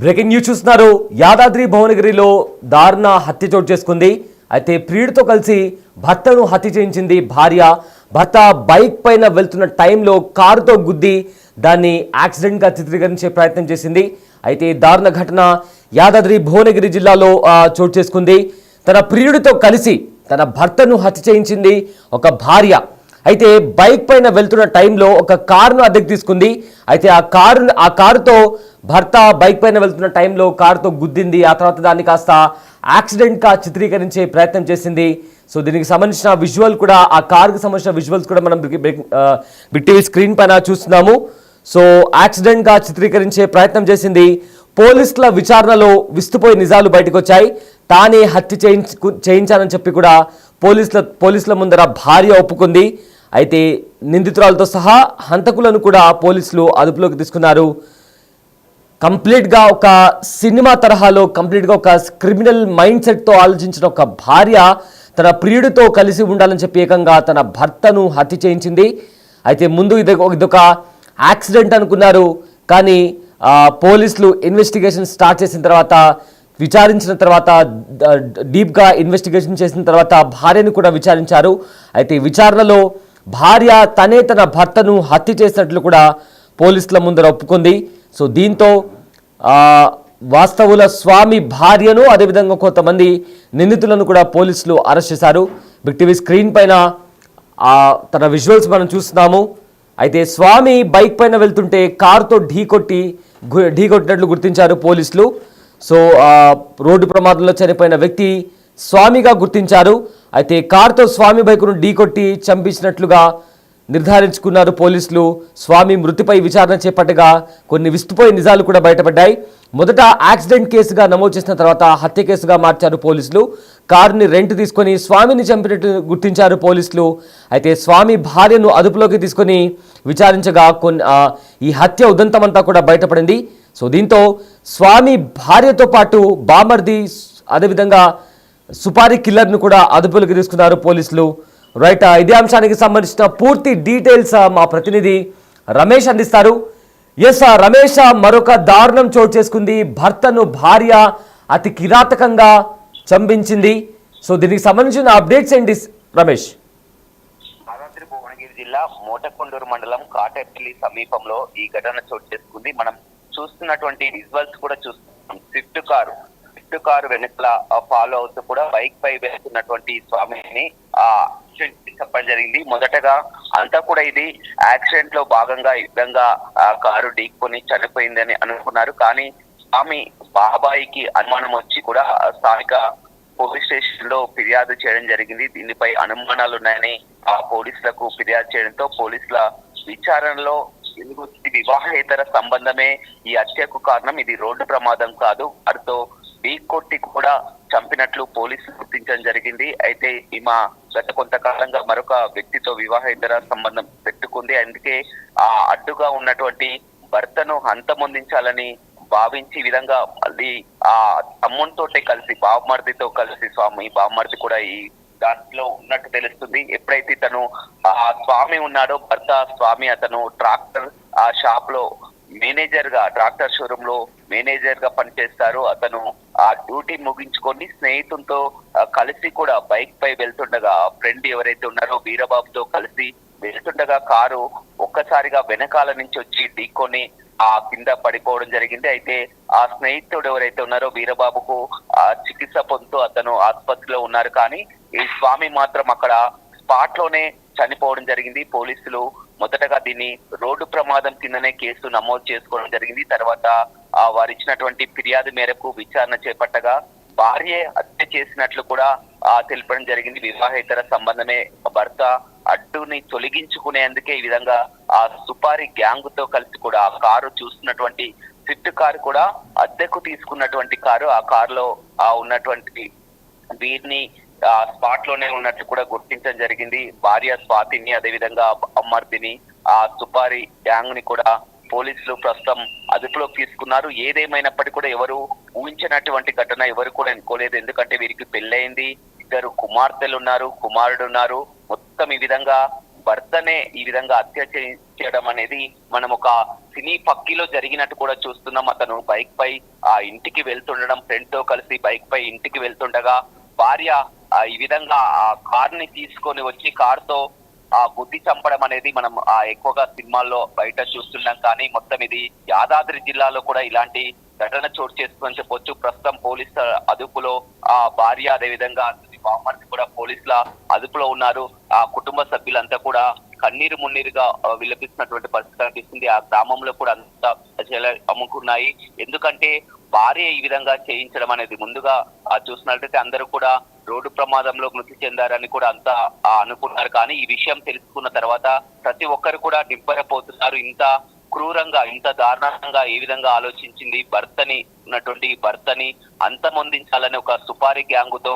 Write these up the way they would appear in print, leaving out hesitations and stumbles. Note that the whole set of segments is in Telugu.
బ్రేకింగ్ న్యూస్ చూస్తున్నారు. యాదాద్రి భువనగిరిలో దారుణ హత్య చోటు చేసుకుంది. అయితే ప్రియుడితో కలిసి భర్తను హత్య చేయించింది భార్య. భర్త బైక్ పైన వెళ్తున్న టైంలో కారుతో గుద్ది దాన్ని యాక్సిడెంట్గా చిత్రీకరించే ప్రయత్నం చేసింది. అయితే దారుణ ఘటన యాదాద్రి భువనగిరి జిల్లాలో చోటు చేసుకుంది. తన ప్రియుడితో కలిసి తన భర్తను హత్య చేయించింది ఒక భార్య. అయితే బైక్ పైన వెళ్తున్న టైంలో ఒక కారును అద్దెకు తీసుకుంది. అయితే ఆ కారుతో భర్త బైక్ పైన వెళ్తున్న టైంలో కారుతో గుద్దింది. ఆ తర్వాత దాన్ని కాస్త యాక్సిడెంట్గా చిత్రీకరించే ప్రయత్నం చేసింది. సో దీనికి సంబంధించిన విజువల్ కూడా, ఆ కారుకు సంబంధించిన విజువల్స్ కూడా మనం బిగ్ టీవీ స్క్రీన్ పైన చూస్తున్నాము. సో యాక్సిడెంట్గా చిత్రీకరించే ప్రయత్నం చేసింది. పోలీసుల విచారణలో విస్తుపోయి నిజాలు బయటకు వచ్చాయి. తానే హత్య చేయించానని చెప్పి కూడా పోలీసుల ముందర భార్య ఒప్పుకుంది. అయితే నిందితురాలతో సహా హంతకులను కూడా పోలీసులు అదుపులోకి తీసుకున్నారు. కంప్లీట్గా ఒక సినిమా తరహాలో, కంప్లీట్గా ఒక క్రిమినల్ మైండ్ సెట్తో ఆలోచించిన ఒక భార్య తన ప్రియుడితో కలిసి ఉండాలని చెప్పి ఏకంగా తన భర్తను హత్య చేయించింది. అయితే ముందు ఇదొక యాక్సిడెంట్ అనుకున్నారు. కానీ పోలీసులు ఇన్వెస్టిగేషన్ స్టార్ట్ చేసిన తర్వాత, విచారించిన తర్వాత, డీప్గా ఇన్వెస్టిగేషన్ చేసిన తర్వాత భార్యను కూడా విచారించారు. అయితే విచారణలో భార్య తనే తన భర్తను హత్య చేసినట్లు కూడా పోలీసుల ముందర ఒప్పుకుంది. సో దీంతో వాస్తవుల స్వామి భార్యను, అదేవిధంగా కొంతమంది నిందితులను కూడా పోలీసులు అరెస్ట్ చేశారు. బిగ్ టీవీ స్క్రీన్ పైన తన విజువల్స్ మనం చూస్తున్నాము. అయితే స్వామి బైక్ పైన వెళ్తుంటే కారుతో ఢీకొట్టినట్లు గుర్తించారు పోలీసులు. సో రోడ్డు ప్రమాదంలో చనిపోయిన వ్యక్తి స్వామిగా గుర్తించారు. అయితే కారుతో స్వామి బైకును ఢీకొట్టి చంపించినట్లుగా నిర్ధారించుకున్నారు పోలీసులు. స్వామి మృతిపై విచారణ చేపట్టగా కొన్ని విస్తుపోయే నిజాలు కూడా బయటపడ్డాయి. మొదట యాక్సిడెంట్ కేసుగా నమోదు చేసిన తర్వాత హత్య కేసుగా మార్చారు పోలీసులు. కారుని రెంట్ తీసుకొని స్వామిని చంపినట్టు గుర్తించారు పోలీసులు. అయితే స్వామి భార్యను అదుపులోకి తీసుకొని విచారించగా ఈ హత్య ఉదంతమంతా కూడా బయటపడింది. సో దీంతో స్వామి భార్యతో పాటు బామర్ది, అదేవిధంగా సుపారీ కిల్లర్ను కూడా అదుపులోకి తీసుకున్నారు పోలీసులు. రైట్, ఇదే అంశానికి సంబంధించిన పూర్తి డీటెయిల్స్ మా ప్రతినిధి రమేష్ అందిస్తారు. ఎస్ రమేష్, మరొక దారుణం చోటు చేసుకుంది. భర్తను భార్య అతి కిరాతకంగా చంపించింది. సో దీనికి సంబంధించిన అప్డేట్స్ ఏంటి రమేష్? యాదాద్రి భువనగిరి జిల్లా మోటకొండూరు మండలం కాటేపల్లి సమీపంలో ఈ ఘటన చోటు చేసుకుంది. మనం చూస్తున్నటువంటి విజువల్స్ కూడా చూస్తున్నాం. స్విఫ్ట్ కారు వెనుకల ఫాలో అవుతూ కూడా బైక్ పై వెళ్తున్నటువంటి స్వామిని చెప్పడం జరిగింది. మొదటగా అంతా కూడా ఇది యాక్సిడెంట్ లో భాగంగా ఈ విధంగా కారు ఢీకొని చనిపోయిందని అనుకున్నారు. కానీ స్వామి బాబాయికి అనుమానం వచ్చి కూడా స్థానిక పోలీస్ స్టేషన్ లో ఫిర్యాదు చేయడం జరిగింది. దీనిపై అనుమానాలు ఉన్నాయని పోలీసులకు ఫిర్యాదు చేయడంతో పోలీసుల విచారణలో ఇది వివాహేతర సంబంధమే ఈ హత్యకు కారణం, ఇది రోడ్డు ప్రమాదం కాదు, వారితో ఢీకొట్టి కూడా చంపినట్లు పోలీసులు గుర్తించడం జరిగింది. అయితే ఈమె గత కొంతకాలంగా మరొక వ్యక్తితో వివాహేతర సంబంధం పెట్టుకుంది. అందుకే అడ్డుగా ఉన్నటువంటి భర్తను హంతమొందించాలని భావించి ఈ విధంగా మళ్ళీ తమ్మునితోటే కలిసి, బావమర్దితో కలిసి, స్వామి బావమర్ది కూడా ఈ దాంట్లో ఉన్నట్టు తెలుస్తుంది. ఎప్పుడైతే తను స్వామి ఉన్నాడో, భర్త స్వామి, అతను ట్రాక్టర్ షాప్ లో మేనేజర్ గా, ట్రాక్టర్ షోరూమ్ లో మేనేజర్ గా పనిచేస్తారు. అతను డ్యూటీ ముగించుకొని స్నేహితులతో కలిసి కూడా బైక్ పై వెళ్తుండగా, ఫ్రెండ్ ఎవరైతే ఉన్నారో వీరబాబుతో కలిసి వెళ్తుండగా కారు ఒక్కసారిగా వెనకాల నుంచి వచ్చి ఢీకొని కింద పడిపోవడం జరిగింది. అయితే ఆ స్నేహితుడు ఎవరైతే ఉన్నారో వీరబాబుకు చికిత్స పొందుతూ అతను ఆసుపత్రిలో ఉన్నారు. కానీ ఈ స్వామి మాత్రం అక్కడ స్పాట్ లోనే చనిపోవడం జరిగింది. పోలీసులు మొదటగా దీన్ని రోడ్డు ప్రమాదం కిందనే కేసు నమోదు చేసుకోవడం జరిగింది. తర్వాత వారు ఇచ్చినటువంటి ఫిర్యాదు మేరకు విచారణ చేపట్టగా భార్యే హత్య చేసినట్లు కూడా తెలపడం జరిగింది. వివాహేతర సంబంధమే, భర్త అడ్డుని తొలగించుకునేందుకే ఈ విధంగా ఆ సుపారీ గ్యాంగ్ తో కలిసి కూడా ఆ కారు చూస్తున్నటువంటి స్విఫ్ట్ కారు కూడా అద్దెకు తీసుకున్నటువంటి కారు, ఆ కారులో ఉన్నటువంటి వీరిని స్పాట్ లోనే ఉన్నట్లు కూడా గుర్తించడం జరిగింది. భార్య స్వాతిని, అదేవిధంగా అమ్మర్దిని, ఆ సుపారీ గ్యాంగ్ ని కూడా పోలీసులు ప్రస్తుతం అదుపులోకి తీసుకున్నారు. ఏదేమైనప్పటికీ కూడా ఎవరు ఊహించినటువంటి ఘటన ఎవరు కూడా అనుకోలేదు. ఎందుకంటే వీరికి పెళ్ళయింది, 2 కుమార్తెలు ఉన్నారు, కుమారుడు ఉన్నారు. మొత్తం ఈ విధంగా భర్తనే ఈ విధంగా హత్య చేయడం అనేది మనం ఒక సినీ పక్కిలో జరిగినట్టు కూడా చూస్తున్నాం. అతను బైక్ పై ఆ ఇంటికి వెళ్తుండడం, ఫ్రెండ్ తో కలిసి బైక్ పై ఇంటికి వెళ్తుండగా భార్య ఈ విధంగా ఆ కార్ ని తీసుకొని వచ్చి కార్ తో ఆ గుద్ది చంపడం అనేది మనం ఎక్కువగా సినిమాల్లో బయట చూస్తున్నాం. కానీ మొత్తం ఇది యాదాద్రి జిల్లాలో కూడా ఇలాంటి ఘటన చోటు చేసుకుని చెప్పొచ్చు. ప్రస్తుతం పోలీసుల అదుపులో ఆ భార్య, అదే విధంగా బామ్మర్ది కూడా పోలీసుల అదుపులో ఉన్నారు. ఆ కుటుంబ సభ్యులంతా కూడా కన్నీరు మున్నీరుగా విలపిస్తున్నటువంటి పరిస్థితి కనిపిస్తుంది. ఆ గ్రామంలో కూడా అంతా అమ్ముకున్నాయి. ఎందుకంటే భార్య ఈ విధంగా చేయించడం అనేది ముందుగా చూసినట్లయితే అందరూ కూడా రోడ్డు ప్రమాదంలో మృతి చెందారని కూడా అంతా అనుకున్నారు. కానీ ఈ విషయం తెలుసుకున్న తర్వాత ప్రతి ఒక్కరు కూడా నిబ్బరపోతున్నారు. ఇంత క్రూరంగా, ఇంత దారుణంగా ఏ విధంగా ఆలోచించింది భర్తని అంతమొందించాలని ఒక సుపారీ గ్యాంగుతో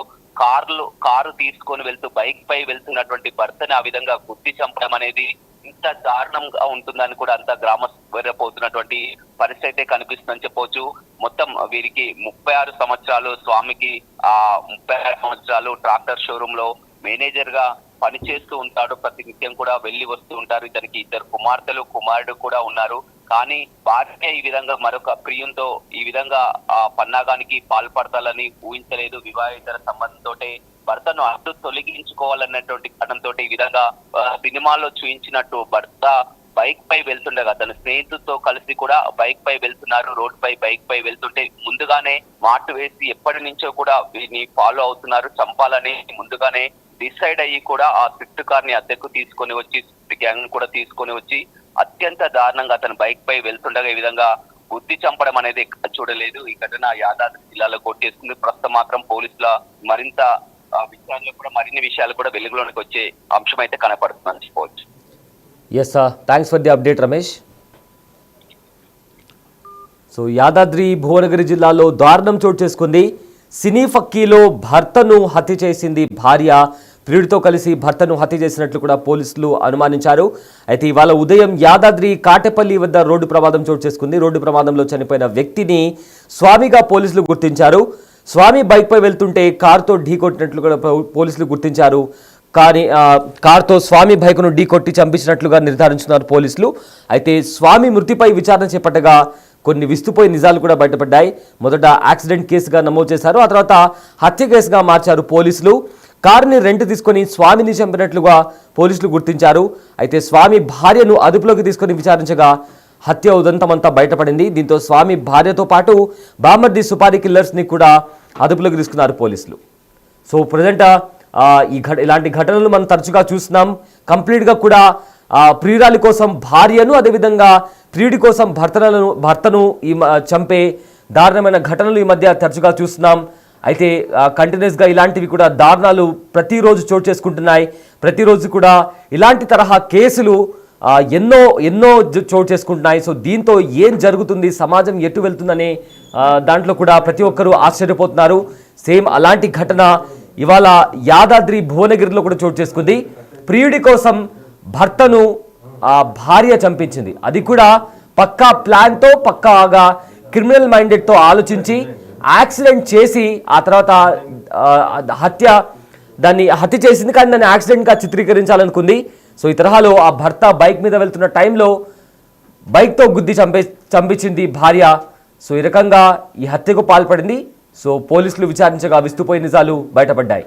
కారు తీసుకొని వెళ్తూ బైక్ పై వెళ్తున్నటువంటి భర్తని ఆ విధంగా గుద్ది చంపడం అనేది ఇంత దారుణంగా ఉంటుందని కూడా అంత గ్రామస్తున్నటువంటి పరిస్థితి అయితే కనిపిస్తుందని చెప్పవచ్చు. మొత్తం వీరికి 36 సంవత్సరాలు, స్వామికి 36 సంవత్సరాలు ట్రాక్టర్ షోరూమ్ లో మేనేజర్ గా పనిచేస్తూ ఉంటాడు. ప్రతి నిత్యం కూడా వెళ్లి వస్తూ ఉంటారు. ఇతనికి 2 కుమారుడు కూడా ఉన్నారు. కానీ భార్య ఈ విధంగా మరొక ప్రియుంతో ఈ విధంగా పన్నాగానికి పాల్పడతాలని ఊహించలేదు. వివాహేతర సంబంధంతో భర్తను అడ్డు తొలగించుకోవాలన్నటువంటి కారణంతో ఈ విధంగా సినిమాల్లో చూపించినట్టు భర్త బైక్ పై వెళ్తుండగా తన స్నేహితులతో కలిసి కూడా బైక్ పై వెళ్తున్నారు. రోడ్ పై బైక్ పై వెళ్తుంటే ముందుగానే మాటు వేసి ఎప్పటి నుంచో కూడా వీరిని ఫాలో అవుతున్నారు. చంపాలని ముందుగానే డిసైడ్ అయ్యి కూడా ఆ స్విఫ్ట్ కార్ ని అద్దెకు తీసుకొని వచ్చి, గ్యాంగ్ కూడా తీసుకొని వచ్చి అత్యంత దారుణంగా అతను బైక్ పై వెళ్తుండగా ఈ విధంగా గుద్ది చంపడం అనేది చూడలేదు. ఈ ఘటన యాదాద్రి జిల్లాలో కొట్టేస్తుంది. ప్రస్తుతం మాత్రం పోలీసుల మరింత విషయాల్లో కూడా మరిన్ని విషయాలు కూడా వెలుగులోనికి వచ్చే అంశం అయితే కనపడుతుందని చెప్పవచ్చు. Yes sir, thanks for the update Ramesh. So Yadadri Bhuvanagiri జిల్లాలో దారుణం చోటు చేసుకుంది. సినీ ఫక్కీలో భర్తను హత్య చేసింది భార్య. ప్రియుడితో కలిసి భర్తను హత్య చేసినట్లు కూడా పోలీసులు అనుమానించారు. అయితే ఇవాళ ఉదయం యాదాద్రి కాటేపల్లి వద్ద రోడ్డు ప్రమాదం చోటు చేసుకుంది. రోడ్డు ప్రమాదంలో చనిపోయిన వ్యక్తిని స్వామిగా పోలీసులు గుర్తించారు. స్వామి బైక్ పై వెళ్తుంటే కారుతో ఢీకొట్టినట్లు కూడా పోలీసులు గుర్తించారు. కానీ కారుతో స్వామి బైక్ను ఢీకొట్టి చంపించినట్లుగా నిర్ధారించున్నారు పోలీసులు. అయితే స్వామి మృతిపై విచారణ చేపట్టగా కొన్ని విస్తుపోయి నిజాలు కూడా బయటపడ్డాయి. మొదట యాక్సిడెంట్ కేసుగా నమోదు చేశారు. ఆ తర్వాత హత్య కేసుగా మార్చారు పోలీసులు. కారుని రెంట్ తీసుకొని స్వామిని చంపినట్లుగా పోలీసులు గుర్తించారు. అయితే స్వామి భార్యను అదుపులోకి తీసుకొని విచారించగా హత్య ఉదంతమంతా బయటపడింది. దీంతో స్వామి భార్యతో పాటు బామర్ది సుపారీ కిల్లర్స్ని కూడా అదుపులోకి తీసుకున్నారు పోలీసులు. సో ప్రజెంట్ ఇలాంటి ఘటనలు మనం తరచుగా చూస్తున్నాం. కంప్లీట్గా కూడా ప్రియురాలి కోసం భార్యను, అదేవిధంగా ప్రియుడి కోసం భర్తను చంపే దారుణమైన ఘటనలు ఈ మధ్య తరచుగా చూస్తున్నాం. అయితే కంటిన్యూస్గా ఇలాంటివి కూడా దారుణాలు ప్రతిరోజు చోటు చేసుకుంటున్నాయి. ప్రతిరోజు కూడా ఇలాంటి తరహా కేసులు ఎన్నో చోటు చేసుకుంటున్నాయి. సో దీంతో ఏం జరుగుతుంది, సమాజం ఎటు వెళ్తుందనే దాంట్లో కూడా ప్రతి ఒక్కరూ ఆశ్చర్యపోతున్నారు. సేమ్ అలాంటి ఘటన ఇవాళ యాదాద్రి భువనగిరిలో కూడా చోటు చేసుకుంది. ప్రియుడి కోసం భర్తను భార్య చంపించింది. అది కూడా పక్కా ప్లాన్తో, పక్కాగా క్రిమినల్ మైండెడ్తో ఆలోచించి యాక్సిడెంట్ చేసి ఆ తర్వాత దాన్ని హత్య చేసింది. కానీ దాన్ని యాక్సిడెంట్గా చిత్రీకరించాలనుకుంది. సో ఈ తరహాలో ఆ భర్త బైక్ మీద వెళ్తున్న టైంలో బైక్తో గుద్ది చంపించింది భార్య. సో ఈ రకంగా ఈ హత్యకు పాల్పడింది. సో పోలీసులు విచారించగా విస్తుపోయే నిజాలు బయటపడ్డాయి.